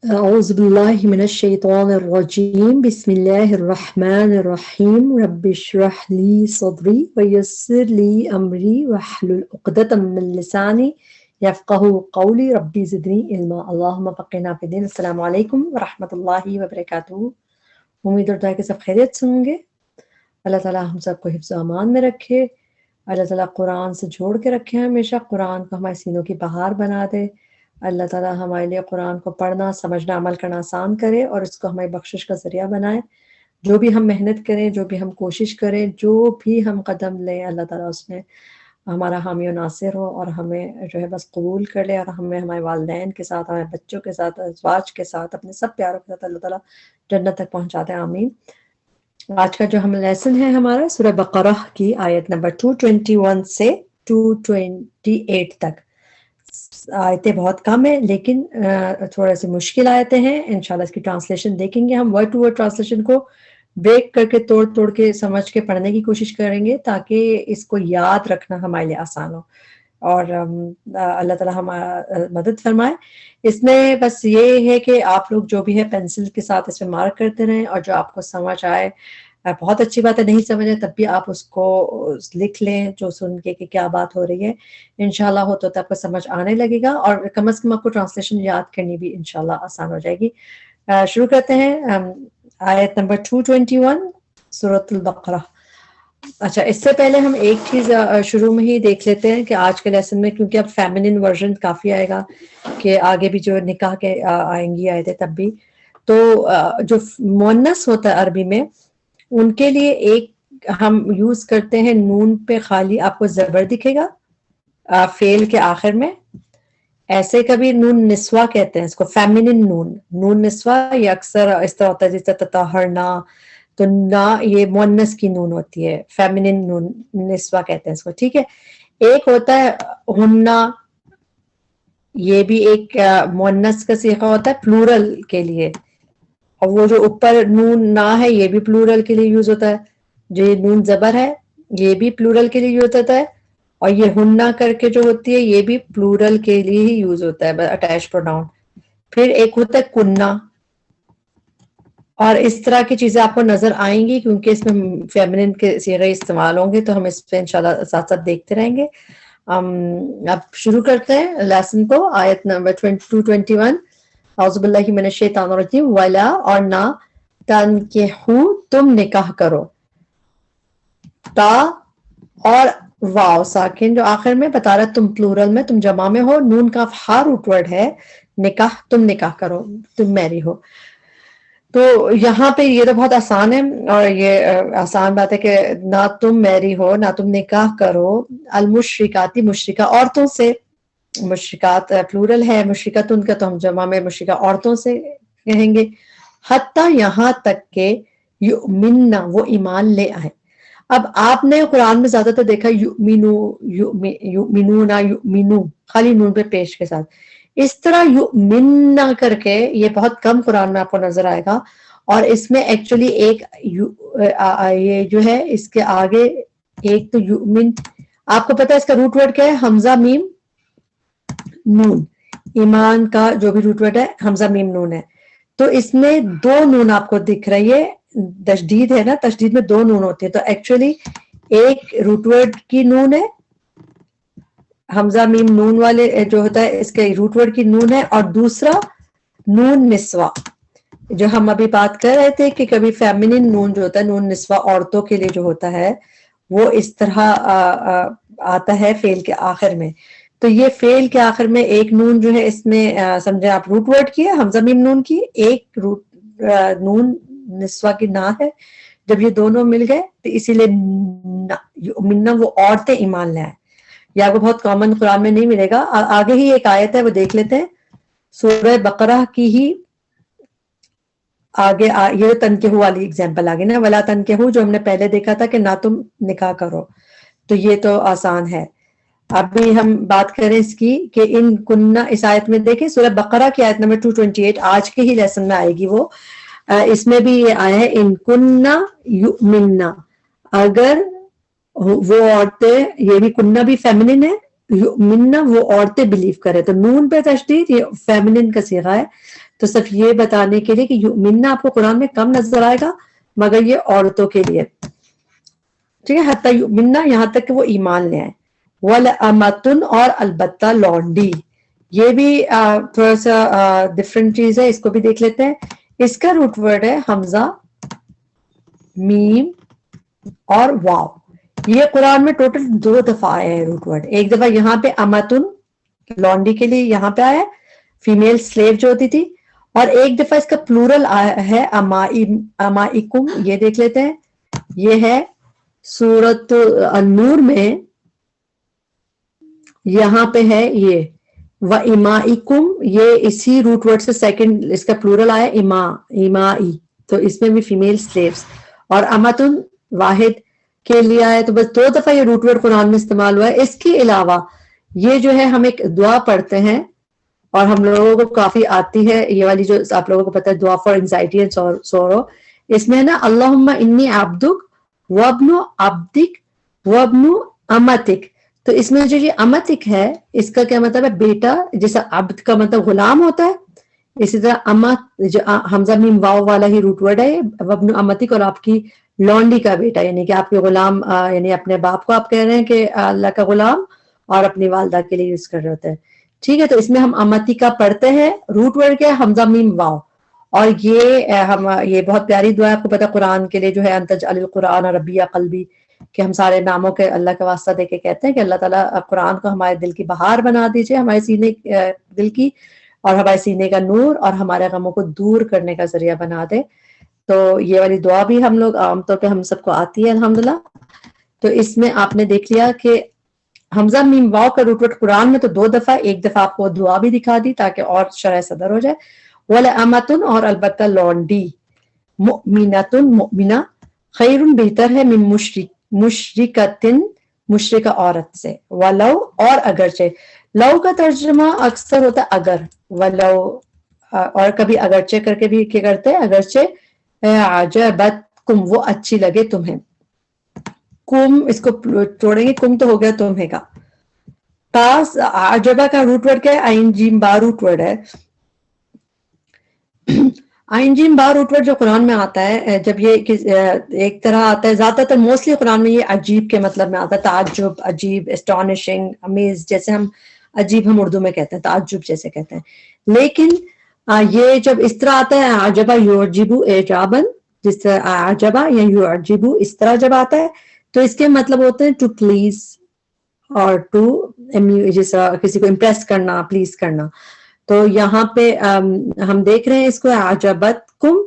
أعوذ بالله من الشيطان الرجيم بسم الله الرحمن الرحيم رب اشرح لي صدري ويسر لي أمري واحلل عقدة من لساني يفقهوا قولي ربي زدني علما اللهم فقهنا في الدين. السلام علیکم ورحمۃ اللہ وبرکاتہ. امید اور دعا کہ سب خیریت سے ہوں گے. اللہ تعالیٰ ہم سب کو حفظ و امان میں رکھے. اللہ تعالیٰ قرآن سے جوڑ کے رکھے. ہمیشہ قرآن کو ہمارے سینوں کی بہار بنا دے. اللہ تعالیٰ ہمارے لیے قرآن کو پڑھنا، سمجھنا، عمل کرنا آسان کرے اور اس کو ہماری بخشش کا ذریعہ بنائے. جو بھی ہم محنت کریں، جو بھی ہم کوشش کریں، جو بھی ہم قدم لیں، اللہ تعالیٰ اس میں ہمارا حامی و ناصر ہو اور ہمیں جو ہے بس قبول کر لے، اور ہمیں ہمارے والدین کے ساتھ، ہمارے بچوں کے ساتھ، ازواج کے ساتھ، اپنے سب پیاروں کے ساتھ اللہ تعالیٰ جنت تک پہنچا دے. آمین. آج کا جو ہم لیسن ہے ہمارا سورہ بقرہ کی آیت نمبر 221 سے 228 تک. آیتیں بہت کم ہیں لیکن تھوڑا سی مشکل آیتیں ہیں. انشاءاللہ اس کی ٹرانسلیشن دیکھیں گے. ہم ورڈ ٹو ورڈ ٹرانسلیشن کو بریک کر کے توڑ کے سمجھ کے پڑھنے کی کوشش کریں گے تاکہ اس کو یاد رکھنا ہمارے لیے آسان ہو، اور اللہ تعالیٰ ہمارا مدد فرمائے. اس میں بس یہ ہے کہ آپ لوگ جو بھی ہے پینسل کے ساتھ اس میں مارک کرتے رہیں، اور جو آپ کو سمجھ آئے بہت اچھی بات ہے، نہیں سمجھے تب بھی آپ اس کو لکھ لیں جو سن کے کہ کیا بات ہو رہی ہے. انشاءاللہ ہو تو آپ کو سمجھ آنے لگے گا، اور کم از کم آپ کو ٹرانسلیشن یاد کرنی بھی انشاءاللہ آسان ہو جائے گی. شروع کرتے ہیں آیت نمبر 221 سورۃ البقرہ. اچھا، اس سے پہلے ہم ایک چیز شروع میں ہی دیکھ لیتے ہیں کہ آج کے لیسن میں، کیونکہ اب فیمنن ورژن کافی آئے گا کہ آگے بھی جو نکاح کے آئیں گی آیتیں تب بھی، تو جو مؤنث ہوتا ہے عربی میں ان کے لیے ایک ہم یوز کرتے ہیں نون پہ خالی آپ کو زبر دکھے گا فعل کے آخر میں. ایسے کبھی نون نسوہ کہتے ہیں اس کو، فیمنن نون نسوہ. یہ اکثر اس طرح ہوتا ہے جیسے تطہرنا، تو نا یہ مؤنث کی نون ہوتی ہے، فیمنن نون نسوہ کہتے ہیں اس کو. ٹھیک ہے. ایک ہوتا ہے ہننا، یہ بھی ایک مؤنث کا صیغہ ہوتا ہے پلورل کے لیے، اور وہ جو اوپر نون نا ہے یہ بھی پلورل کے لیے یوز ہوتا ہے. جو یہ نون زبر ہے یہ بھی پلورل کے لیے یوز ہوتا ہے، اور یہ ہننا کر کے جو ہوتی ہے یہ بھی پلورل کے لیے ہی یوز ہوتا ہے، اٹیچ پروناؤن. پھر ایک ہوتا ہے کننا، اور اس طرح کی چیزیں آپ کو نظر آئیں گی کیونکہ اس میں فیمنن کے صیغے استعمال ہوں گے، تو ہم اس پہ انشاءاللہ ساتھ ساتھ دیکھتے رہیں گے. اب شروع کرتے ہیں لیسن کو. آیت نمبر 221. اعوذ باللہ من الشیطان الرجیم. ولا، اور نہ، تنکحو، تم نکاح کرو. تا اور واو ساکن جو آخر میں بتا رہا تم پلورل میں، تم جمع میں ہو. نون کا ہا روٹ ورڈ ہے نکاح، تم نکاح کرو، تم میری ہو. تو یہاں پہ یہ تو بہت آسان ہے، اور یہ آسان بات ہے کہ نہ تم میری ہو، نہ تم نکاح کرو. المشرکاتی، مشرکہ عورتوں سے. مشرکات پلورل ہے، مشرکات ان کا تو ہم جمع میں مشرکہ عورتوں سے کہیں گے. حتیٰ، یہاں تک کہ یؤمننا، وہ ایمان لے آئے. اب آپ نے قرآن میں زیادہ تر دیکھا یؤمنو خالی نون پہ پیش کے ساتھ. اس طرح یؤمننا کر کے یہ بہت کم قرآن میں آپ کو نظر آئے گا، اور اس میں ایکچولی ایک یہ جو ہے اس کے آگے ایک تو یؤمن، آپ کو پتا ہے اس کا روٹ ورڈ کیا ہے؟ حمزہ میم نون. ایمان کا جو بھی روٹ ورڈ ہے حمزہ میم نون ہے. تو اس میں دو نون آپ کو دکھ رہی ہے، تشدید ہے نا، تشدید میں دو نون ہوتی ہے. تو ایکچولی ایک روٹ ورڈ کی نون ہے، حمزہ میم نون والے جو ہوتا ہے اس کے روٹ ورڈ کی نون ہے، اور دوسرا نون نسوہ جو ہم ابھی بات کر رہے تھے کہ کبھی فیمنن نون جو ہوتا ہے نون نسوہ عورتوں کے لیے جو ہوتا ہے وہ اس طرح آتا ہے فعل کے آخر میں. تو یہ فعل کے آخر میں ایک نون جو ہے اس میں سمجھیں آپ روٹ ورڈ کی ہے حمزہ میم نون کی، ایک روٹ نون نسوہ کی نا ہے. جب یہ دونوں مل گئے تو اسی لیے یؤمننا، وہ عورتیں ایمان لائیں. یہ آپ کو بہت کامن قرآن میں نہیں ملے گا. آگے ہی ایک آیت ہے وہ دیکھ لیتے ہیں، سورہ بقرہ کی ہی آگے یہ تنکحو والی اگزامپل آگے نا، ولا تنکحو جو ہم نے پہلے دیکھا تھا کہ نہ تم نکاح کرو، تو یہ تو آسان ہے. ابھی ہم بات کریں اس کی کہ ان کننا، اس آیت میں دیکھیں سورہ بقرہ کی آیت نمبر 228 آج کے ہی لیسن میں آئے گی. وہ اس میں بھی یہ آیا ہے ان کننا یؤمننا، اگر وہ عورتیں، یہ بھی کننا بھی فیمنن ہے، یؤمننا وہ عورتیں بلیو کرے، تو نون پہ تشدید، یہ فیمنن کا صیغہ ہے، تو صرف یہ بتانے کے لیے کہ یؤمننا آپ کو قرآن میں کم نظر آئے گا مگر یہ عورتوں کے لیے، ٹھیک ہے، حتی یؤمننا یہاں تک کہ وہ ایمان لے آئیں. وَلَأَمَةٌ اور البتہ لونڈی، یہ بھی تھوڑا سا ڈفرینٹ چیز ہے، اس کو بھی دیکھ لیتے ہیں. اس کا روٹ ورڈ ہے حمزہ میم اور واو. یہ قرآن میں ٹوٹل 2 دفعہ آیا ہے روٹ ورڈ. ایک دفعہ یہاں پہ امتن لونڈی کے لیے یہاں پہ آیا ہے، فیمیل سلیو جو ہوتی تھی، اور ایک دفعہ اس کا پلورل آیا ہے امائکم. یہ دیکھ لیتے ہیں، یہ ہے سورۃ النور میں، یہاں پہ ہے یہ وَإِمَائِكُمْ، یہ اسی روٹ ورڈ سے سیکنڈ اس کا پلورل آیا ایمائی، تو اس میں بھی فیمیل سلیوز. اور امتن واحد کے لیے آیا، تو بس 2 دفعہ یہ روٹ ورڈ قرآن میں استعمال ہوا ہے. اس کے علاوہ یہ جو ہے ہم ایک دعا پڑھتے ہیں اور ہم لوگوں کو کافی آتی ہے، یہ والی جو آپ لوگوں کو پتا ہے، دعا فار انزائٹی اینڈ سورو. اس میں نا اللہم انی عبدک وابن عبدک وابن امتک، تو اس میں جو یہ امتک ہے اس کا کیا مطلب ہے؟ بیٹا. جیسا عبد کا مطلب غلام ہوتا ہے، اسی طرح امت جو حمزہ میم واو والا ہی روٹ ورڈ ہے، وابن امتک، اور آپ کی لونڈی کا بیٹا، یعنی کہ آپ کے غلام، یعنی اپنے باپ کو آپ کہہ رہے ہیں کہ اللہ کا غلام، اور اپنی والدہ کے لیے یوز کر رہے ہوتے ہیں. ٹھیک ہے، تو اس میں ہم امتی کا پڑھتے ہیں، روٹ ورڈ کیا ہے؟ حمزہ میم واو. اور یہ بہت پیاری دعا ہے، آپ کو پتا قرآن کے لیے جو ہے ان تجعل القرآن ربیع قلبی، کہ ہم سارے ناموں کے اللہ کا واسطہ دے کے کہتے ہیں کہ اللہ تعالیٰ قرآن کو ہمارے دل کی بہار بنا دیجئے، ہمارے سینے دل کی، اور ہمارے سینے کا نور، اور ہمارے غموں کو دور کرنے کا ذریعہ بنا دے. تو یہ والی دعا بھی ہم لوگ عام طور پہ ہم سب کو آتی ہے الحمدللہ. تو اس میں آپ نے دیکھ لیا کہ حمزہ میم واو کا روٹ ورڈ قرآن میں تو 2 دفعہ، ایک دفعہ آپ کو دعا بھی دکھا دی تاکہ اور شرح صدر ہو جائے. وَلَأَمَةٌ اور البتہ لونڈی، مؤمنۃ مؤمنہ، خیر بہتر ہے، من مشرکۃ مشرکہ عورت سے، ولو اور اگرچہ. لو کا ترجمہ اکثر ہوتا ہے اگر، ولو، اور کبھی اگرچہ کر کے بھی کیا کرتے ہیں، اگرچہ عجبتکم وہ اچھی لگے تمہیں. کم اس کو چھوڑیں گے، کم تو ہو گیا تمہیں کا. تاس عجبہ کا روٹ ورڈ کیا ہے؟ عین جیم با روٹ ورڈ ہے. عین جیم با روٹ ورڈ جو قرآن میں آتا ہے، جب یہ ایک طرح آتا ہے، زیادہ تر موسٹلی قرآن میں یہ عجیب کے مطلب میں آتا ہے، تعجب، عجیب، اسٹانشنگ، امیز، جیسے ہم عجیب ہم اردو میں کہتے ہیں، تعجب جیسے کہتے ہیں. لیکن یہ جب اس طرح آتا ہے عجبہ یعجبو اعجاباً، جس طرح عجبہ یا یعجبو اس طرح جب آتا ہے تو اس کے مطلب ہوتے ہیں ٹو پلیز اور ٹو، جس طرح کسی کو امپریس کرنا، پلیز کرنا. تو یہاں پہ ہم دیکھ رہے ہیں اس کو عجبتکم.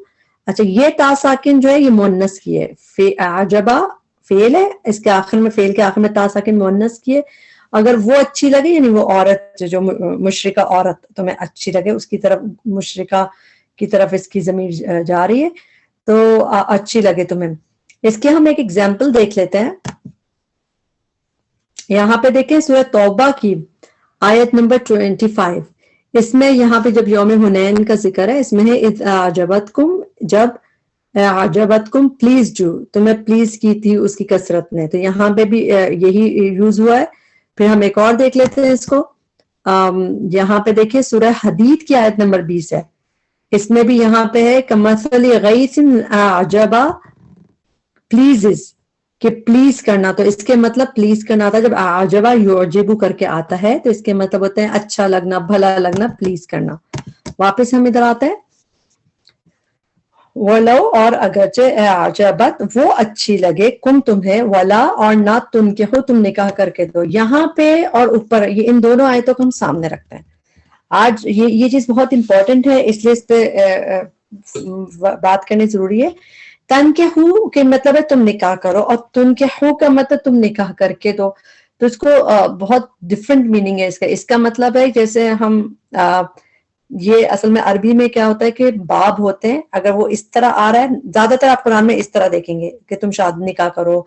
اچھا، یہ تا ساکن جو ہے یہ مؤنث کی ہے، عجبہ فعل ہے، اس کے آخر میں، فعل کے آخر میں تا ساکن مؤنث کی ہے. اگر وہ اچھی لگے، یعنی وہ عورت جو مشرکہ عورت تمہیں اچھی لگے، اس کی طرف، مشرکہ کی طرف اس کی ضمیر جا رہی ہے، تو اچھی لگے تمہیں. اس کے ہم ایک ایگزامپل دیکھ لیتے ہیں. یہاں پہ دیکھیں سورہ توبہ کی آیت نمبر 25. اس میں یہاں پہ جب یوم حنین کا ذکر ہے، اس میں ہے اذ اعجبتکم، جب اعجبتکم پلیز جو تمہیں پلیز کی تھی اس کی کثرت نے، تو یہاں پہ بھی یہی یوز ہوا ہے. پھر ہم ایک اور دیکھ لیتے ہیں اس کو. یہاں پہ دیکھیں سورہ حدید کی آیت نمبر 20 ہے. اس میں بھی یہاں پہ ہے کمثل غیث اعجب پلیزز، کہ پلیز کرنا، تو اس کے مطلب پلیز کرنا آتا ہے جب اعجبہ یعجبو کر کے آتا ہے، تو اس کے مطلب ہوتے ہیں اچھا لگنا، بھلا لگنا، پلیز کرنا. واپس ہم ادھر آتے ہیں. ولو اور اگرچہ اعجبت وہ اچھی لگے، کم تمہیں، ولا اور نہ تم کے ہو تم نکاح کر کے دو. یہاں پہ اور اوپر یہ ان دونوں آیتوں کو ہم سامنے رکھتے ہیں. آج یہ چیز بہت امپورٹنٹ ہے، اس لیے اس پہ بات کرنی ضروری ہے. تنکحو کے مطلب ہے تم نکاح کرو، اور تنکحو کا مطلب تم نکاح کر کے دو. تو اس کو بہت ڈفرینٹ میننگ ہے اس کا. اس کا مطلب ہے جیسے ہم یہ اصل میں عربی میں کیا ہوتا ہے کہ باب ہوتے ہیں، اگر وہ اس طرح آ رہا ہے، زیادہ تر آپ قرآن میں اس طرح دیکھیں گے کہ تم شادی نکاح کرو.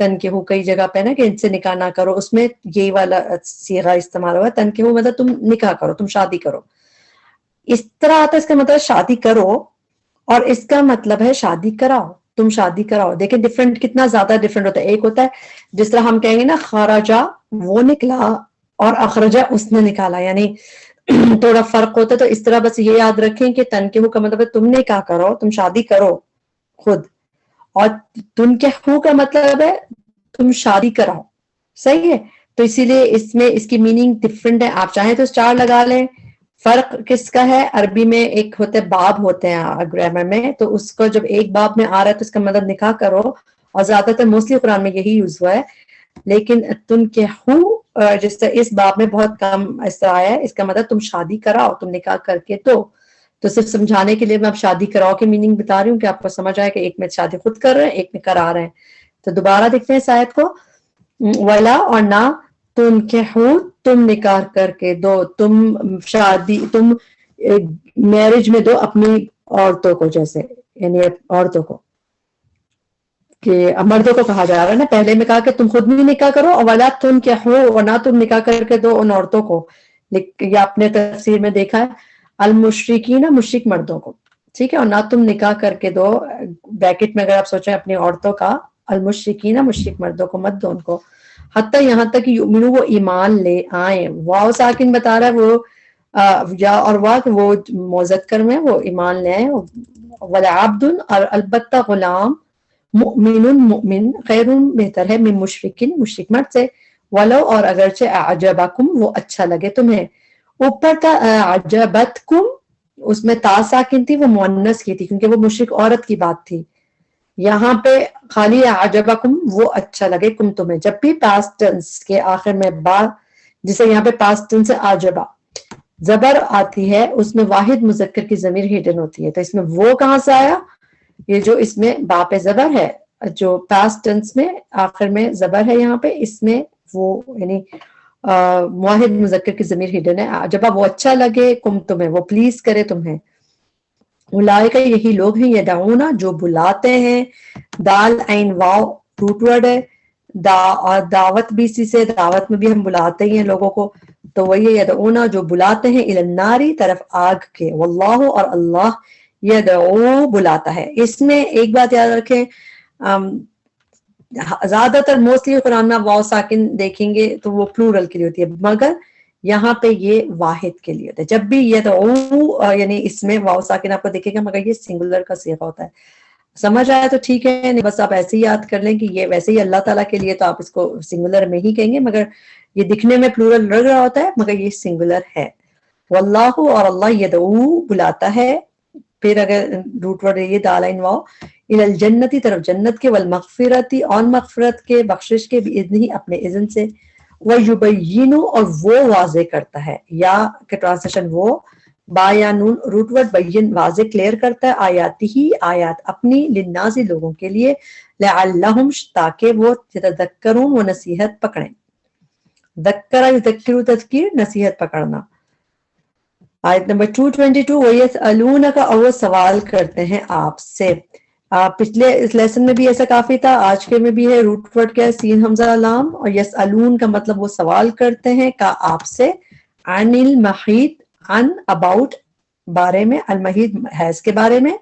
تنکحو کئی جگہ پہ نا کہ ان سے نکاح نہ کرو، اس میں یہی والا صیغہ استعمال ہوا ہے. تنکحو مطلب تم نکاح کرو، تم شادی کرو. اس طرح آتا ہے اس کا مطلب شادی کرو، اور اس کا مطلب ہے شادی کراؤ، تم شادی کراؤ. دیکھیں ڈفرینٹ، کتنا زیادہ ڈفرینٹ ہوتا ہے. ایک ہوتا ہے جس طرح ہم کہیں گے نا خرجہ وہ نکلا، اور اخرجہ اس نے نکالا، یعنی تھوڑا فرق ہوتا ہے. تو اس طرح بس یہ یاد رکھیں کہ تنکحو کا مطلب ہے تم نے کیا کرو، تم شادی کرو خود، اور تنکحو کا مطلب ہے تم شادی کراؤ. صحیح ہے. تو اسی لیے اس میں اس کی میننگ ڈفرنٹ ہے. آپ چاہیں تو اسٹار لگا لیں. فرق کس کا ہے؟ عربی میں ایک ہوتے باب ہوتے ہیں گرامر میں، تو اس کو جب ایک باب میں آ رہا ہے تو اس کا مطلب نکاح کرو، اور زیادہ تر موسٹلی قرآن میں یہی یوز ہوا ہے. لیکن تنکحو جس طرح اس باب میں بہت کم اس طرح آیا ہے، اس کا مطلب تم شادی کراؤ، تم نکاح کر کے تو صرف سمجھانے کے لیے میں اب شادی کراؤ کی میننگ بتا رہی ہوں کہ آپ کو سمجھ آئے کہ ایک میں شادی خود کر رہے ہیں، ایک میں کرا رہے ہیں. تو دوبارہ دیکھتے ہیں اس آیت کو. ولا اور نہ تنکحو تم نکاح کر کے دو، تم شادی تم میرج میں دو اپنی عورتوں کو، جیسے یعنی عورتوں کو، کہ مردوں کو کہا جا رہا ہے نا. پہلے میں کہا کہ تم خود بھی نکاح کرو، اور ولا تنکحو اور نہ تم نکاح کر کے دو ان عورتوں کو. یہ اپنے تفسیر میں دیکھا ہے المشرکین، مشرک مردوں کو، ٹھیک ہے. اور نہ تم نکاح کر کے دو، بیکٹ میں اگر آپ سوچیں اپنی عورتوں کا، المشرکین مشرک مردوں کو مت دو ان کو، حتیٰ یہاں تک کہ یؤمنو وہ ایمان لے آئیں. واو ساکن بتا رہا ہے وہ یا اور وا کہ وہ مذکر میں وہ ایمان لے آئیں. ولعبد اور البتہ غلام، مؤمن مؤمن، خیر بہتر ہے، من مشرکن مشرک مرد سے، ولو اور اگرچہ اعجبکم وہ اچھا لگے تمہیں. اوپر تھا اعجبتکم، اس میں تا ساکن تھی، وہ مؤنث کی تھی کیونکہ وہ مشرک عورت کی بات تھی. یہاں پہ خالی اعجبکم وہ اچھا لگے کم تمہیں. جب بھی پاسٹ ٹینس کے آخر میں با، جسے یہاں پہ پاسٹ ٹینس سے اعجبا زبر آتی ہے، اس میں واحد مذکر کی ضمیر ہڈن ہوتی ہے. تو اس میں وہ کہاں سے آیا؟ یہ جو اس میں با پہ زبر ہے، جو پاسٹ ٹینس میں آخر میں زبر ہے یہاں پہ، اس میں وہ یعنی واحد مذکر کی ضمیر ہڈن ہے. جب وہ اچھا لگے کم تمہیں، وہ پلیز کرے تمہیں. اولئک یہی لوگ ہیں، یدعونا جو بلاتے ہیں، دال عین واو روٹ ورڈ ہے، اور دعوت بھی اسی سے، دعوت میں بھی ہم بلاتے ہی ہیں لوگوں کو. تو وہی یدعونا جو بلاتے ہیں، الی الناری طرف آگ کے، واللہ اور اللہ یدعو بلاتا ہے. اس میں ایک بات یاد رکھیں، زیادہ تر موسٹلی قرآن میں واو ساکن دیکھیں گے تو وہ پلورل کے لیے ہوتی ہے، مگر یہاں پہ یہ واحد کے لیے ہوتا ہے. جب بھی یدعو یعنی اس میں واو ساکن آپ کو دیکھے گا، مگر یہ سنگولر کا صیغہ ہوتا ہے. سمجھ آیا تو ٹھیک ہے، نہیں بس آپ ایسے ہی یاد کر لیں کہ یہ ویسے ہی اللہ تعالیٰ کے لیے تو آپ اس کو سنگولر میں ہی کہیں گے، مگر یہ دکھنے میں پلورل لگ رہا ہوتا ہے مگر یہ سنگولر ہے. واللہ اور اللہ یدعو بلاتا ہے. پھر اگر روٹ ورڈ یہ دالائن واو الی الجنتی طرف جنت کے، والمغفرتی اور مغفرت کے، بخشش کے، باذنہ اپنے اذن سے، ویبین اور وہ واضح کرتا ہے، یا کہ ٹرانسلیشن وہ با یا نون روٹ ورڈ بین واضح کلیئر کرتا ہے، آیاتی ہی آیات اپنی، للناس لوگوں کے لیے، لعلہم تاکہ وہ یتذکرون وہ نصیحت پکڑیں. ذکر یذکر تذکیر نصیحت پکڑنا. آیت نمبر 222 وَيَسْأَلُونَكَ اور وہ سوال کرتے ہیں آپ سے. پچھلے اس لیسن میں بھی ایسا کافی تھا، آج کے میں بھی ہے. روٹ ورڈ کیا ہے؟ سین حمزہ لام، اور یسألون کا مطلب وہ سوال کرتے ہیں کا آپ سے، عن المحیط عن اباؤٹ بارے میں، المحیط حیض کے بارے میں،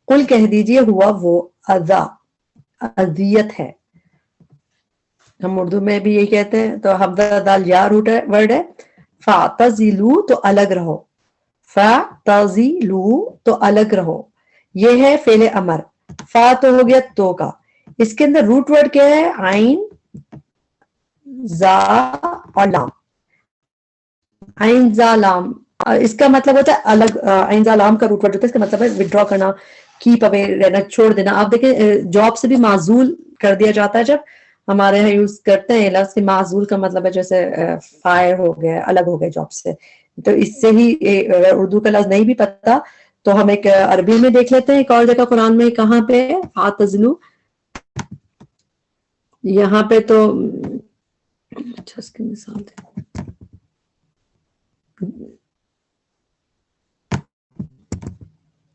قل کہہ دیجئے ہوا وہ اذا اذیت ہے. ہم اردو میں بھی یہی کہتے ہیں. تو حمزہ دال یا روٹ ورڈ ہے. فاعتزلوا تو الگ رہو، فاعتزلوا تو الگ رہو، یہ ہے فعل امر. فا تو ہو گیا تو کا، اس کے اندر روٹ ورڈ کیا ہے؟ عین زا اور لام. عین زا لام اس کا مطلب ہوتا ہے الگ. عین زا لام کا روٹ ورڈ ہوتا ہے، اس کا مطلب ہے وڈرا کرنا، کیپ اوے رہنا، چھوڑ دینا. آپ دیکھیں جاب سے بھی معزول کر دیا جاتا ہے، جب ہمارے یہاں یوز کرتے ہیں لفظ معزول کا مطلب ہے جیسے فائر ہو گیا، الگ ہو گئے جاب سے. تو اس سے ہی اردو کا لفظ نہیں بھی پتا تو ہم ایک عربی میں دیکھ لیتے ہیں. ایک اور جگہ قرآن میں کہاں پہ فاعتزلوا، یہاں پہ تو اچھا اس کی مثال دے،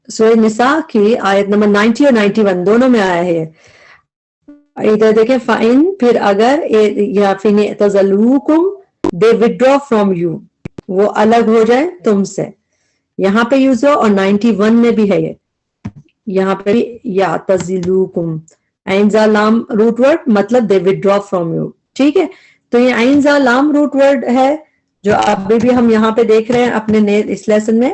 سورہ نساء کی آیت نمبر 90 اور 91 دونوں میں آیا ہے. ادھر دیکھیں فَإِن پھر اگر، یا فِإِنِ اعْتَزَلُوكُمْ they withdraw from you وہ الگ ہو جائے تم سے. یہاں پہ یوز ہو، اور 91 میں بھی ہے یہ، یہاں پہ یعتزلوکم عین زا لام روٹ ورڈ مطلب they withdraw from you. ٹھیک ہے. تو تو یہ عین زا لام روٹ ورڈ ہے جو ابھی بھی ہم یہاں پہ دیکھ رہے ہیں اپنے اس لیسن میں.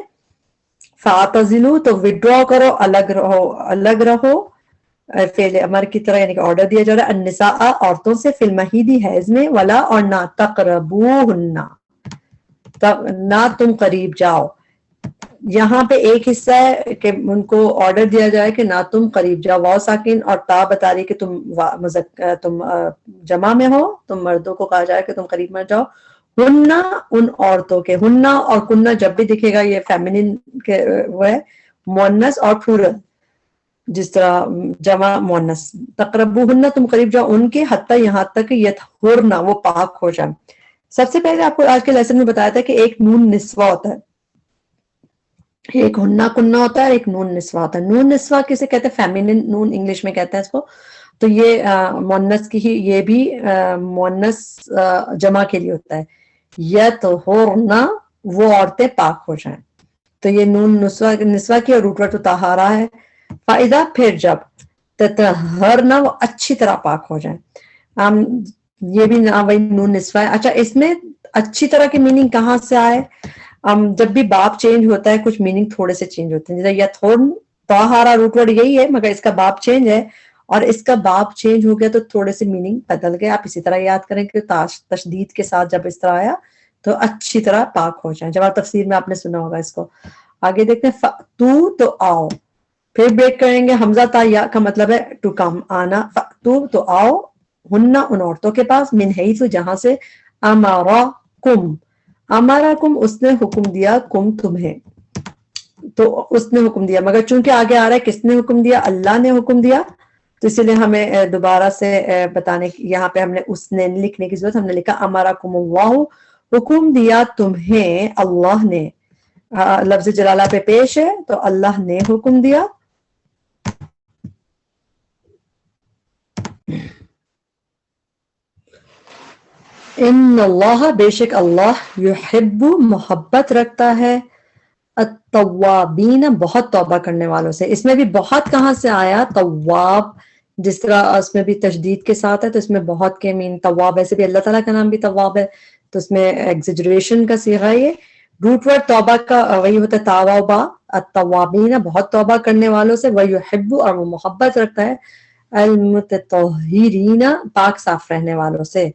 فاعتزلوا تو وڈرا کرو، الگ رہو فعل امر کی طرح، یعنی کہ آرڈر دیا جا رہا ہے. النساء عورتوں سے، فی المحیض حیض میں، ولا اور نہ، تقربوہن نہ تم قریب جاؤ. یہاں پہ ایک حصہ ہے کہ ان کو آرڈر دیا جائے کہ نہ تم قریب جاؤ، واو ساکن اور تا بتا رہی کہ تم جمع میں ہو، تم مردوں کو کہا جائے کہ تم قریب مت جاؤ. ہننا ان عورتوں کے، ہننا اور کننا جب بھی دکھے گا یہ فیمنن کے وہ ہے، مؤنث اور پلورل جس طرح جمع مؤنث. تقربوہن تم قریب جاؤ ان کے، حتیٰ یہاں تک کہ یطہرن وہ پاک ہو جائیں. سب سے پہلے آپ کو آج کے لیسن میں بتایا تھا کہ ایک نون نسوہ ہوتا ہے، ایک ہننا کننا ہوتا ہے، ایک نون نسوہ ہوتا ہے. نون نسوہ کسے کہتے ہیں؟ فیمینن نون انگلش میں کہتے ہیں اس کو. تو یہ مؤنث کی ہی، یہ بھی مؤنث جمع کے لیے ہوتا ہے. یطہرن وہ عورتیں پاک ہو جائیں. تو یہ نون نسوہ کی اور روٹ ورڈ تو طہارہ ہے. فائدہ پھر جب، تطہرن وہ اچھی طرح پاک ہو جائیں. یہ بھی وہی نون نسوہ ہے. اچھا اس میں اچھی طرح کی میننگ کہاں سے آئے؟ جب بھی باب چینج ہوتا ہے کچھ میننگ تھوڑے سے چینج ہوتے ہیں. جیسے یطہرن طہارہ روٹ ورڈ یہی ہے مگر اس کا باب چینج ہے، اور اس کا باب چینج ہو گیا تو تھوڑے سے میننگ بدل گئے. آپ اسی طرح یاد کریں کہ تشدید کے ساتھ جب اس طرح آیا تو اچھی طرح پاک ہو جائیں. جب آپ تفسیر میں آپ نے سنا ہوگا اس کو. آگے دیکھتے ہیں فَأْتُوا تو آؤ، پھر بریک کریں گے. حمزہ تا یا کا مطلب ہے ٹو کم، آنا. فَأْتُوا تو آؤ، ہننا ان عورتوں کے پاس، من حیث جہاں سے، امرکم امرکم اس نے حکم دیا، کم تمہیں، تو اس نے حکم دیا. مگر چونکہ آگے آ رہا ہے کس نے حکم دیا؟ اللہ نے حکم دیا، تو اسی لیے ہمیں دوبارہ سے بتانے یہاں پہ ہم نے اس نے لکھنے کی ضرورت، ہم نے لکھا امرکم اللہ، حکم دیا تمہیں اللہ نے. لفظ جلالہ پہ پیش ہے تو اللہ نے حکم دیا. ان اللہ بے شک اللہ، یحب محبت رکھتا ہے، التوابین بہت توبہ کرنے والوں سے. اس میں بھی بہت کہاں سے آیا؟ تواب، جس طرح اس میں بھی تشدید کے ساتھ ہے تو اس میں بہت کے مین تواب. ایسے بھی اللہ تعالیٰ کا نام بھی تواب ہے تو اس میں ایگزیجریشن کا صیغہ. یہ روٹ ورڈ توبہ کا وہی ہوتا ہے توابا، التوابین بہت توبہ کرنے والوں سے، ویحب اور وہ محبت رکھتا ہے، المتطہرین پاک صاف رہنے والوں سے.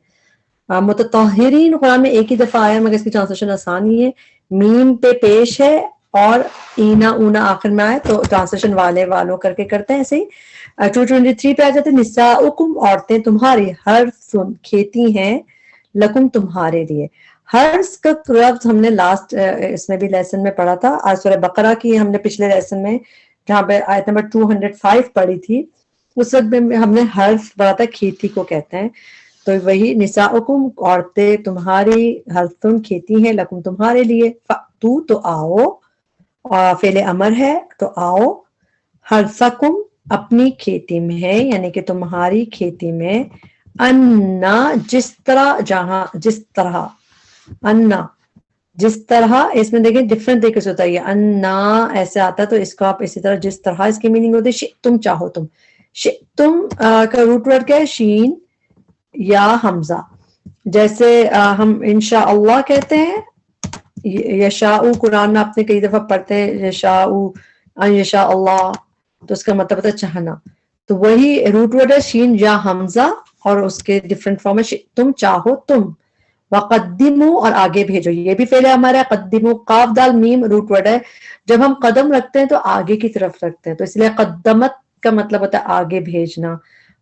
متطہرین قرآن میں ایک ہی دفعہ آیا مگر اس کی ٹرانسلیشن آسان ہی ہے، میم پہ پیش ہے اور اینا اونا آخر میں آئے تو ٹرانسلیشن والے والوں کر کے کرتے ہیں. ایسے ہی 223 پہ آ جاتے ہیں نساؤکم عورتیں تمہاری، حرث کھیتی ہیں، لکم تمہارے لیے. حرث کا لفظ ہم نے لاسٹ اس میں بھی لیسن میں پڑھا تھا. آج سورہ بقرہ کی ہم نے پچھلے لیسن میں جہاں پہ آیت نمبر 205 پڑھی تھی اس وقت میں ہم نے حرث پڑھا تھا، کھیتی کو کہتے ہیں. تو وہی نساؤکم عورتیں تمہاری، حرثن کھیتی ہیں، لکم تمہارے لیے. فأتو تو آؤ، فعل امر ہے تو آؤ، حرثکم اپنی کھیتی میں ہے یعنی کہ تمہاری کھیتی میں، انا جس طرح، جہاں جس طرح، انا جس طرح. اس میں دیکھیں ڈفرنٹ طریقے سے ہوتا ہے، یہ انا ایسے آتا ہے تو اس کو آپ اسی طرح جس طرح اس کی میننگ ہوتی ہے تم چاہو تم. تم کا روٹ ورڈ کیا ہے؟ شین یا حمزہ. جیسے ہم انشاءاللہ کہتے ہیں، یشاء قرآن میں آپ نے کئی دفعہ پڑھتے ہیں یشاء ان یشاء اللہ، تو اس کا مطلب ہوتا ہے چاہنا. تو وہی روٹ ورڈ ہے شین یا حمزہ اور اس کے ڈفرنٹ فارم ہے تم چاہو تم. وقدموا اور آگے بھیجو، یہ بھی فعل امر ہے. قدموا قاف دال میم روٹ ورڈ ہے. جب ہم قدم رکھتے ہیں تو آگے کی طرف رکھتے ہیں تو اس لیے قدمت کا مطلب ہوتا ہے آگے بھیجنا.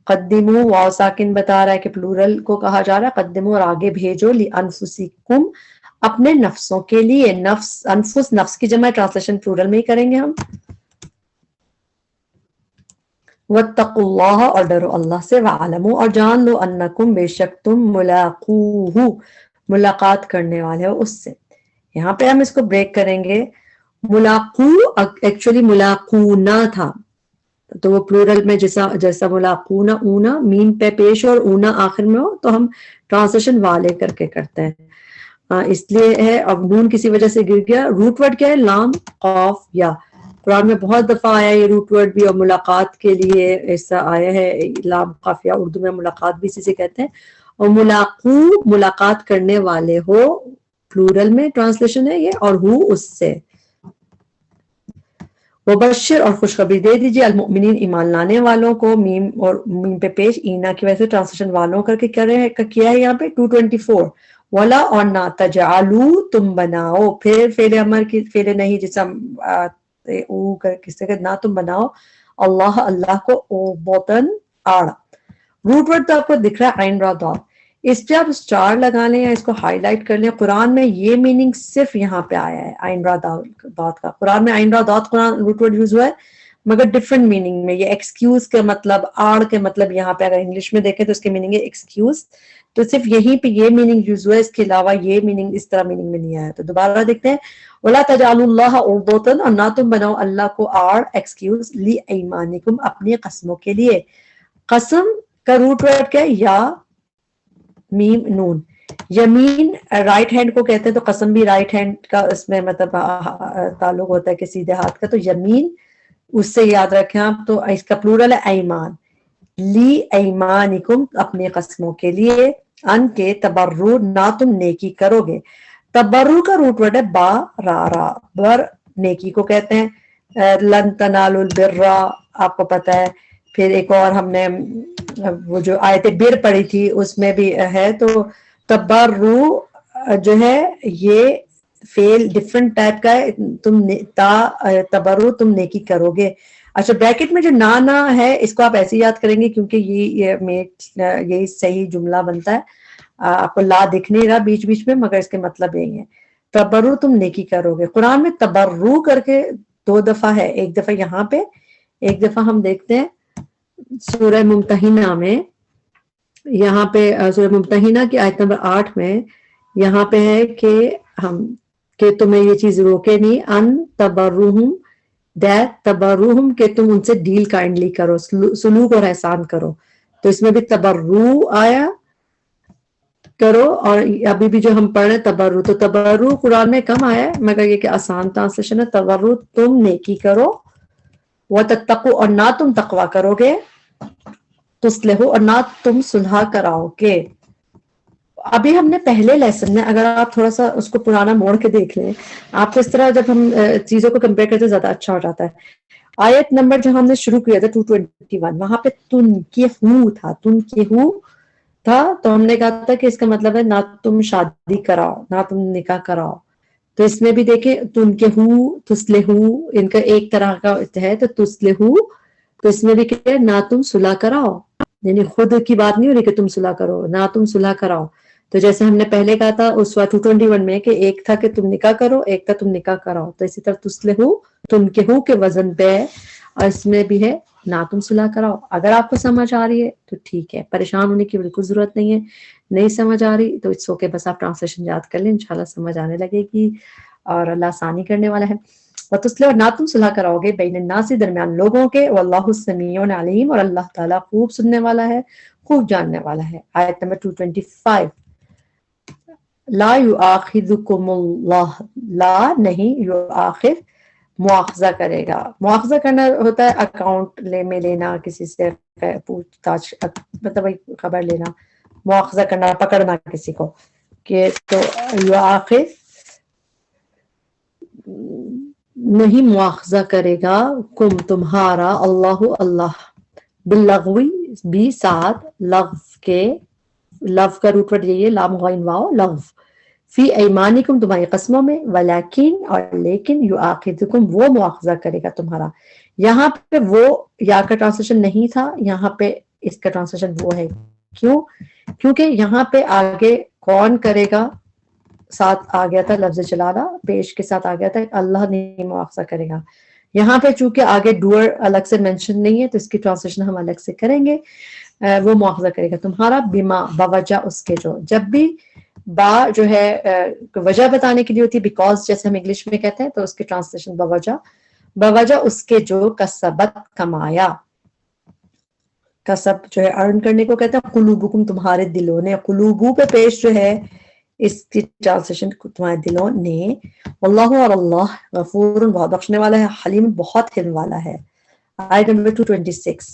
قدموا واو ساکن بتا رہا ہے کہ پلورل کو کہا جا رہا ہے. قدموا اور آگے بھیجو، لانفسکم اپنے نفسوں کے لیے. نفس، انفس نفس کی جمع، ٹرانسلیشن پلورل میں ہی کریں گے ہم. واتقوا اللہ اور ڈرو اللہ سے، وعلموا اور جان لو، انکم بے شک تم، ملاقوہ ملاقات کرنے والے ہو اس سے. یہاں پہ ہم اس کو بریک کریں گے. ملاقو ایکچولی ملاقونا تھا تو وہ پلورل میں جیسا ملاقونا اونا میم پہ پیش اور اونا آخر میں ہو تو ہم ٹرانسلیشن والے کر کے کرتے ہیں. اس لیے ہے. اب نون کسی وجہ سے گر گیا. روٹ ورڈ کیا ہے؟ لام قاف یا. قرآن میں بہت دفعہ آیا یہ روٹ ورڈ بھی، اور ملاقات کے لیے ایسا آیا ہے لام قاف یا. اردو میں ملاقات بھی اسی سے کہتے ہیں. اور ملاقو ملاقات کرنے والے ہو پلورل میں ٹرانسلیشن ہے یہ، اور ہو اس سے. وبشر اور خوشخبری دے دیجیے المؤمنین ایمان لانے والوں کو، میم اور میم پہ پیش اینا کی وجہ سے ٹرانسلیشن والوں کر کے کیا ہے یہاں پہ 224. ولا اور نہ تجعلو تم بناؤ، پھر فعل امر کی فعل نہیں جس او کر کس سے نہ تم بناؤ اللہ اللہ کو او بوتن آڑ. روٹ ورڈ تو آپ کو دکھ رہا ہے عین را ڈاٹ، اس پہ آپ اسٹار لگا لیں یا اس کو ہائی لائٹ کر لیں. قرآن میں یہ میننگ صرف یہاں پہ آیا ہے عین را ڈاٹ کا. قرآن میں عین را ڈاٹ قرآن روٹ ورڈ یوز ہوا ہے مگر ڈفرنٹ میننگ میں. یہ ایکسکیوز کا مطلب، آڑ کے مطلب یہاں پہ اگر انگلش میں دیکھیں تو اس کے میننگ ہے ایکسکیوز، تو صرف یہیں پہ یہ میننگ یوز ہوا ہے، اس کے علاوہ یہ میننگ اس طرح میننگ میں نہیں آیا. تو دوبارہ دیکھتے ہیں وَلَا تَجْعَلُوا اللَّهَ عُرْضَةً، اور نہ تم بناؤ اللہ کو آڑ ایکسکیوز لِأَیْمَانِکُم اپنی قسموں کے لیے. قسم کا روٹ ورڈ کیا ہے؟ یا میم نون. یمین رائٹ ہینڈ کو کہتے ہیں تو قسم بھی رائٹ ہینڈ کا اس میں مطلب تعلق ہوتا ہے کہ سیدھے ہاتھ کا، تو یمین اس سے یاد رکھیں آپ. تو اس کا پلورل ہے ایمان. لی ایمانکم اپنے قسموں کے لیے، ان کے تبرو نہ تم نیکی کرو گے. تبرو کا روٹ ورڈ ہے با را را، بر نیکی کو کہتے ہیں. لن تنالوا البر آپ کو پتہ ہے. پھر ایک اور ہم نے وہ جو آیت بر پڑھی تھی اس میں بھی ہے. تو تبرو جو ہے یہ فیل ڈفرنٹ ٹائپ کا ہے. تم تبرو تم نیکی کرو گے. اچھا بریکٹ میں جو نہ ہے اس کو آپ ایسے یاد کریں گے کیونکہ یہی صحیح جملہ بنتا ہے. آپ کو لا دکھ نہیں رہا بیچ بیچ میں مگر اس کے مطلب یہی ہے. تبرو تم نیکی کرو گے. قرآن میں تبرو کر کے 2 دفعہ ہے، ایک دفعہ یہاں پہ، ایک دفعہ ہم دیکھتے ہیں سورہ ممتحنہ میں. یہاں پہ سورہ ممتحنہ کی آیت نمبر 8 میں یہاں پہ ہے کہ تمہیں یہ چیز روکے نہیں، ان تبرہم دیٹ تبرہم کہ تم ان سے ڈیل کائنڈلی کرو، سلوک اور احسان کرو. تو اس میں بھی تبرو آیا کرو، اور ابھی بھی جو ہم پڑھ رہے ہیں تبرو، تو تبرو قرآن میں کم آیا ہے مگر یہ کہ آسان ٹرانسلیشن ہے. تبرو تم نیکی کرو، وَتَتَّقُوا اور نہ تم تقوی کرو گے، تُصْلِحُوا اور نہ تم صلح کراؤ گے. ابھی ہم نے پہلے لیسن میں اگر آپ تھوڑا سا اس کو پرانا موڑ کے دیکھ لیں آپ کو اس طرح جب ہم چیزوں کو کمپیئر کرتے زیادہ اچھا ہو جاتا ہے. آیت نمبر جو ہم نے شروع کیا تھا 221 وہاں پہ تنکحو تھا، تنکحو تھا، تو ہم نے کہا تھا کہ اس کا مطلب ہے نہ تم شادی کراؤ، نہ تم نکاح کراؤ. تو اس میں بھی دیکھیں تنکحو تسلحو ان کا ایک طرح کا ہے. تو تسلحو تو اس میں بھی کیا ہے نہ تم صلح کراؤ، یعنی خود کی بات نہیں ہو رہی کہ تم صلح کرو، نہ تم صلح کراؤ. تو جیسے ہم نے پہلے کہا تھا اس 221 میں کہ ایک تھا کہ تم نکاح کرو، ایک تھا تم نکاح کراؤ. تو اسی طرح تسلحو تنکحو کے وزن پہ ہے، اور اس میں بھی ہے نہ تم صلح کراؤ. اگر آپ کو سمجھ آ رہی ہے تو ٹھیک ہے، پریشان ہونے کی بالکل ضرورت نہیں ہے. نہیں سمجھ آ رہی تو اٹس اوکے، بس آپ ٹرانسلیشن یاد کر لیں، انشاءاللہ سمجھ آنے لگے گی اور اللہ آسانی کرنے والا ہے. وَتُصْلِحُ اور نہ تم صلح کراؤ گے بین الناس درمیان لوگوں کے، واللہ سمیع علیم اور اللہ تعالیٰ خوب سننے والا ہے، خوب جاننے والا ہے. آیت نمبر 225 لا یؤاخذکم اللہ، لا نہیں، یؤاخذ مواخذہ کرے گا. مواخذہ کرنا ہوتا ہے اکاؤنٹ میں لینا، کسی سے پوچھ تاچھ مطلب خبر لینا، مواخذہ کرنا پکڑنا کسی کو. کہ تو یؤاخذ نہیں مواخذہ کرے گا کم تمہارا اللہ اللہ باللغوی بھی ساتھ لغو کے، لغو کا روٹ ورڈ یہی ہے لام غین واو لغو، فی ایمانکم تمہاری قسموں میں، ولیکن اور لیکن یؤاخذکم وہ مواخذہ کرے گا تمہارا. یہاں پہ وہ یا کا ٹرانسلیشن نہیں تھا، یہاں پہ اس کا ٹرانسلیشن وہ ہے. کیوں؟ کیونکہ یہاں پہ آگے کون کرے گا ساتھ آ گیا تھا، لفظ جلالہ پیش کے ساتھ آ گیا تھا، اللہ نہیں مواخذہ کرے گا. یہاں پہ چونکہ آگے ڈوئر الگ سے مینشن نہیں ہے تو اس کی ٹرانسلیشن ہم الگ سے کریں گے. وہ مواخذہ کرے گا تمہارا بما بوجہ اس کے جو، جب بھی با جو ہے وجہ بتانے کے لیے ہوتی ہے، بیکاز جیسے ہم انگلش میں کہتے ہیں، تو اس کی ٹرانسلیشن بوجہ اس کے جو کسبت کمایا. کسب جو ہے ارن کرنے کو کہتے ہیں. قلوبکم تمہارے دلوں نے، قلوبو پہ پیش جو ہے اس کی ٹرانسلیشن تمہارے دلوں نے. اللہ اور اللہ غفور بہت بخشنے والا ہے، حلیم بہت حلم والا ہے. آیت نمبر 226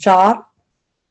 4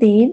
3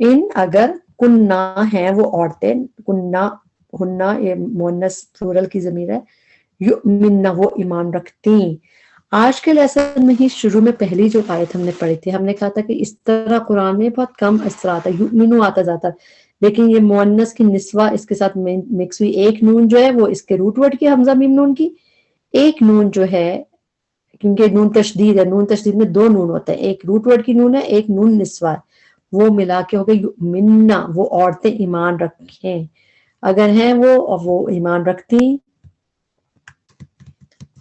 ان اگر کننا ہیں وہ عورتیں، کننا ہننا یہ مؤنث پلورل کی ضمیر ہے، یؤمننا وہ ایمان رکھتی. آج کے لیسن میں ہی شروع میں پہلی جو آیت ہم نے پڑھی تھی، ہم نے کہا تھا کہ اس طرح قرآن میں بہت کم اس طرح آتا ہے، یؤمنو آتا جاتا ہے، لیکن یہ مؤنث کی نسوہ اس کے ساتھ مکس ہوئی. ایک نون جو ہے وہ اس کے روٹ ورڈ کی حمزہ میم نون کی، ایک نون جو ہے کیونکہ نون تشدید ہے، نون تشدید میں دو نون ہوتے ہیں، ایک روٹ ورڈ کی نون ہے، ایک نون نسوہ ہے، وہ ملا کے ہو گئے یؤمننا وہ عورتیں ایمان رکھیں، اگر ہیں وہ ایمان رکھتی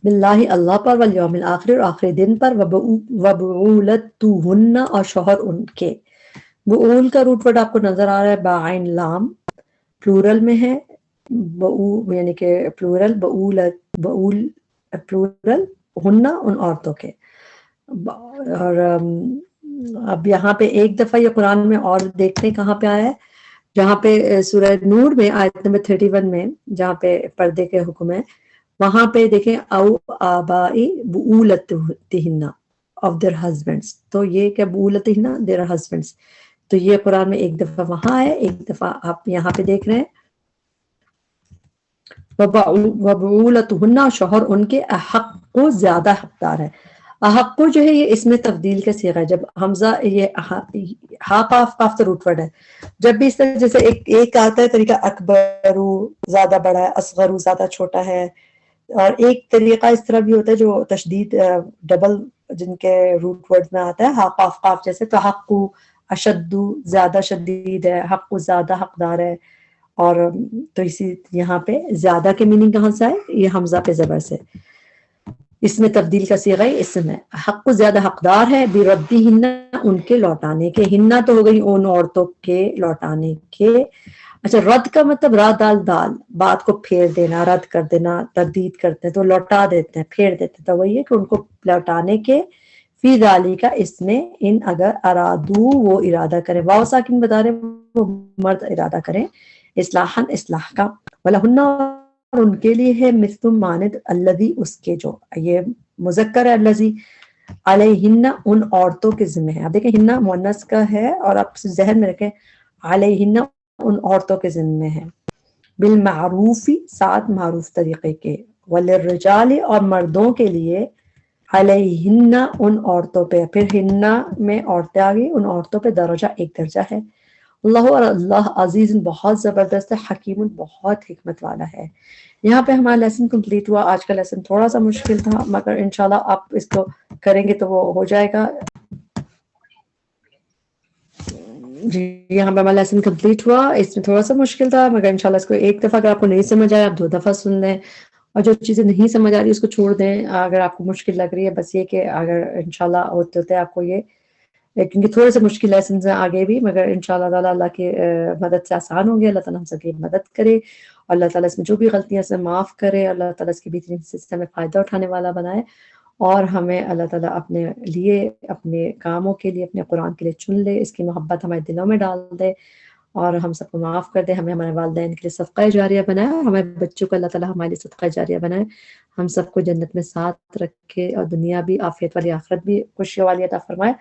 باللہ اللہ پر، والیوم الآخر اور آخری دن پر، وبعولتہن اور شوہر ان کے. بعول کا روٹ ورڈ آپ کو نظر آ رہا ہے بعین لام، پلورل میں ہے، یعنی کہ پلورل بعول پلورل ہننا ان عورتوں کے. اور اب یہاں پہ ایک دفعہ یہ قرآن میں اور دیکھتے ہیں کہاں پہ آیا ہے، جہاں پہ سورہ نور میں آیت نمبر 31 میں جہاں پہ پردے کے حکم ہے، وہاں پہ دیکھیں او آبائی بعولتہن آف دیئر ہسبینڈس، تو یہ کیا بعولتہن دیئر ہسبینڈس، تو یہ قرآن میں ایک دفعہ وہاں ہے، ایک دفعہ آپ یہاں پہ دیکھ رہے ہیں وبعولتہن شوہر ان کے احق کو زیادہ حقدار ہے. احق جو ہے یہ اس میں تبدیل کا صیغہ ہے، جب حمزہ یہ ہا قاف قاف تو روٹ ورڈ ہے، جب بھی اس طرح جیسے ایک آتا ہے طریقہ اکبرو زیادہ بڑا ہے، اصغرو زیادہ چھوٹا ہے، اور ایک طریقہ اس طرح بھی ہوتا ہے جو تشدید ڈبل جن کے روٹ ورڈ میں آتا ہے ہا قاف قاف جیسے، تو حقو اشدو زیادہ شدید ہے، حقو زیادہ حقدار ہے. اور تو اسی یہاں پہ زیادہ کے میننگ کہاں سے آئے، یہ حمزہ پہ زبر سے، اس میں تبدیل کا صیغہ اسم ہے. حق کو زیادہ حقدار ہے بردہن ان کے لوٹانے کے، ہننا تو ہو گئی ان عورتوں کے لوٹانے کے. اچھا رد کا مطلب را دال دال، بات کو پھیر دینا، رد کر دینا، تردید کرتے ہیں تو لوٹا دیتے ہیں، پھیر دیتے ہیں، تو وہی ہے کہ ان کو لوٹانے کے. فی ذالک اس میں ان اگر ارادو وہ ارادہ کریں، واو ساکن بتا رہے وہ مرد ارادہ کریں اصلاحاً اصلاح کا. ولہن اور ان کے لیے ہے مثل مانند الذی اس کے جو، یہ مذکر ہے الذی، علیہن ان عورتوں کے ذمہ ہے. اب دیکھیں ہنہ مؤنث کا ہے اور آپ ذہن میں رکھیں علیہن ان عورتوں کے ذمہ ہے، بالمعروفی ساتھ معروف طریقے کے، وللرجال اور مردوں کے لیے علیہن ان عورتوں پہ، پھر ہنہ میں عورتیں آ گئی، ان عورتوں پہ درجہ ایک درجہ ہے. اللہ اور اللہ عزیز بہت زبردست ہے، حکیم بہت حکمت والا ہے. یہاں پہ ہمارا لیسن کمپلیٹ ہوا. آج کا لیسن تھوڑا سا مشکل تھا مگر انشاءاللہ آپ اس کو کریں گے تو وہ ہو جائے گا. جی یہاں پہ ہمارا لیسن کمپلیٹ ہوا. اس میں تھوڑا سا مشکل تھا مگر انشاءاللہ اس کو ایک دفعہ اگر آپ کو نہیں سمجھ آیا آپ 2 دفعہ سن لیں، اور جو چیزیں نہیں سمجھ آ رہی اس کو چھوڑ دیں. اگر آپ کو مشکل لگ رہی ہے بس یہ کہ اگر انشاءاللہ ہوتے ہوتے آپ کو یہ، کیونکہ تھوڑے سے مشکل لیسنز ہیں آگے بھی، مگر انشاءاللہ تعالیٰ اللہ کی مدد سے آسان ہوں گے. اللہ تعالیٰ ہم سب کی مدد کرے، اللہ تعالیٰ اس میں جو بھی غلطیاں سے معاف کرے، اللہ تعالیٰ اس کی بہترین سے ہمیں فائدہ اٹھانے والا بنائے، اور ہمیں اللہ تعالیٰ اپنے لیے، اپنے کاموں کے لیے، اپنے قرآن کے لیے چن لے، اس کی محبت ہمارے دلوں میں ڈال دے، اور ہم سب کو معاف کر دے. ہمیں ہمارے والدین کے لیے صدقہ جاریہ بنائے، اور ہمارے بچوں کو اللہ تعالیٰ ہمارے لیے صدقہ جاریہ بنائے. ہم سب کو جنت میں ساتھ رکھے، اور دنیا بھی عافیت والی، آخرت بھی خوشیوں والی عطا فرمائے.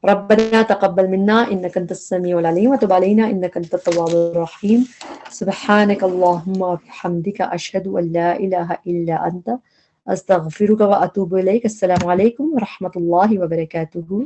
ربنا تقبل منا انك انت السميع العليم وتب علينا انك انت التواب الرحيم. سبحانك اللهم وبحمدك اشهد ان لا اله الا انت استغفرك واتوب اليك. السلام عليكم ورحمة الله وبركاته.